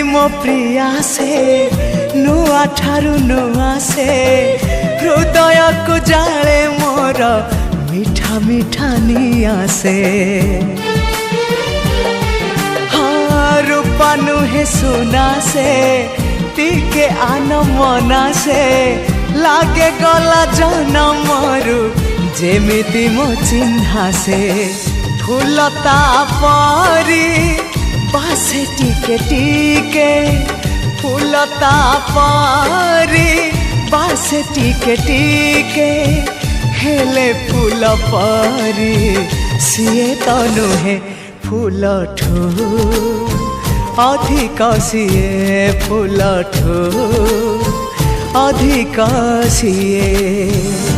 मो प्रिया से नुआ ठारू नुआ से हृदय को जाले मोर मीठा मीठा निया से हाँ रूपा नुहे सुना से टिके आन मना से लागे गला जनमरु जेमिति मो चिन्हा से फूलता परी बासे टिके टिके फूलता परी बासे टिके टिके हेले फूल परी सीए तो नुहे फूल ठू अधिक सीए फूल ठू अधिक सीए।